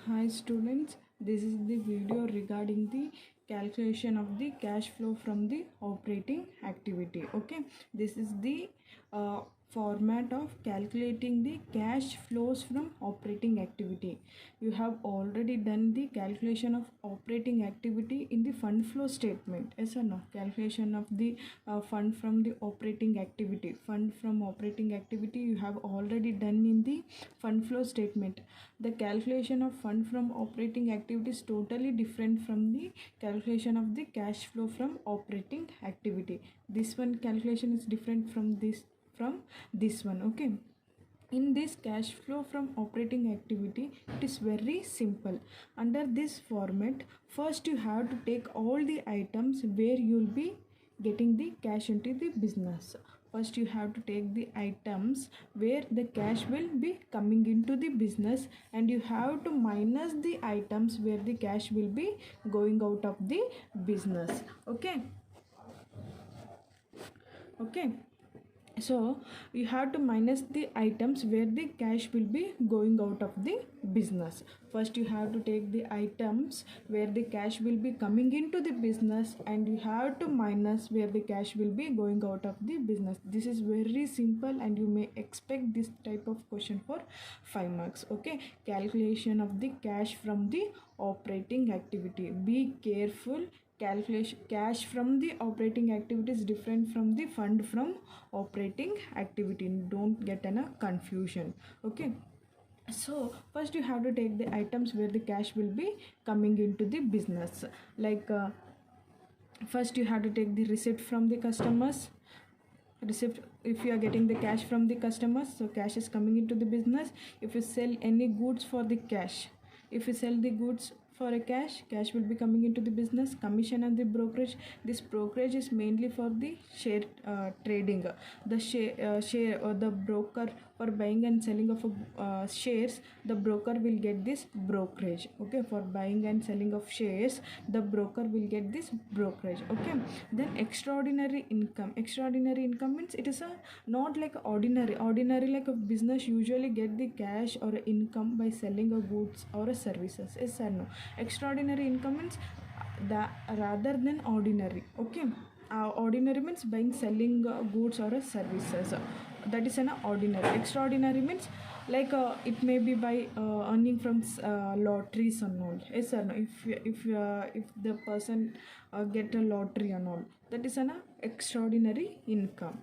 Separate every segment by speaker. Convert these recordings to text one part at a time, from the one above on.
Speaker 1: Hi students, this is the video regarding the calculation of the cash flow from the operating activity. Okay, this is the format of calculating the cash flows from operating activity. You have already done the calculation of operating activity in the fund flow statement. Yes or no? Calculation of the fund from the operating activity. Fund from operating activity you have already done in the fund flow statement. The calculation of fund from operating activity is totally different from the calculation of the cash flow from operating activity. This one calculation is different from this one. Okay, in this cash flow from operating activity, it is very simple. Under this format, first you have to take all the items where you will be getting the cash into the business. First you have to take the items where the cash will be coming into the business, and you have to minus the items where the cash will be going out of the business. Okay, so you have to minus the items where the cash will be going out of the business. First you have to take the items where the cash will be coming into the business, and you have to minus where the cash will be going out of the business. This is very simple, and you may expect this type of question for 5 marks. Okay, calculation of the cash from the operating activity. Be careful, calculation cash from the operating activity is different from the fund from operating activity. Don't get a confusion. Okay, so first you have to take the items where the cash will be coming into the business. Like first you have to take the receipt from the customers. Receipt, if you are getting the cash from the customers, so cash is coming into the business. If you sell any goods for the cash, if you sell the goods for a cash will be coming into the business. Commission and the brokerage, this brokerage is mainly for the share trading. The share or the broker for buying and selling of shares, the broker will get this brokerage. Okay, for buying and selling of shares, the broker will get this brokerage. Okay, then extraordinary income. Extraordinary income means it is a not like ordinary like a business usually get the cash or income by selling a goods or a services. Yes or no? Extraordinary income means the rather than ordinary. Okay, ordinary means buying selling goods or services, that is an ordinary. Extraordinary means like it may be by earning from lotteries and all. Yes or no? If the person get a lottery and all, that is an extraordinary income.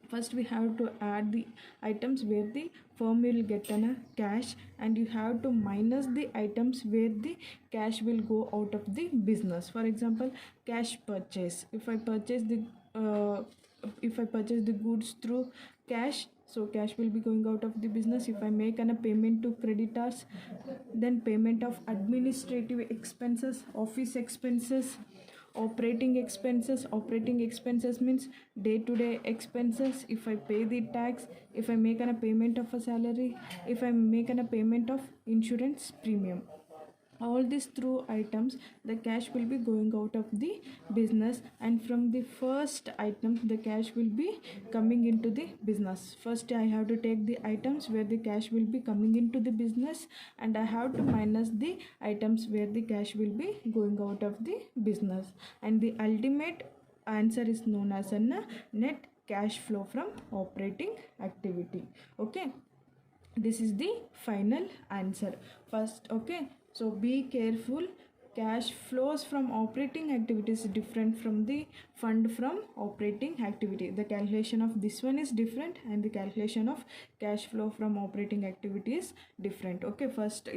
Speaker 1: First we have to add the items where the firm will get a cash, and you have to minus the items where the cash will go out of the business. For example, cash purchase. If I purchase the goods through cash, so cash will be going out of the business. If I make a payment to creditors, then payment of administrative expenses, office expenses, operating expenses means day-to-day expenses. If I pay the tax, if I make a payment of a salary, if I make a payment of insurance premium, all these through items the cash will be going out of the business, and from the first item the cash will be coming into the business. First I have to take the items where the cash will be coming into the business, and I have to minus the items where the cash will be going out of the business, and the ultimate answer is known as a net cash flow from operating activity. Okay, this is the final answer. First, okay, so be careful, cash flows from operating activities different from the fund from operating activity. The calculation of this one is different, and the calculation of cash flow from operating activity is different. Okay, first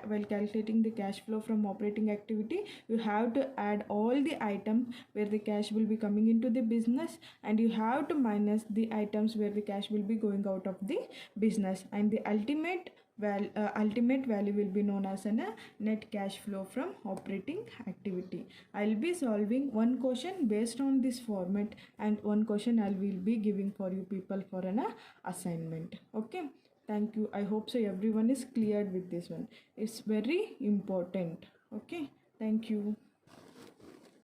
Speaker 1: while calculating the cash flow from operating activity, you have to add all the items where the cash will be coming into the business, and you have to minus the items where the cash will be going out of the business, and the ultimate value will be known as a net cash flow from operating activity. I'll be solving one question based on this format, and one question I will be giving for you people for an assignment. Okay, thank you. I hope so everyone is cleared with this one. It's very important. Okay, thank you.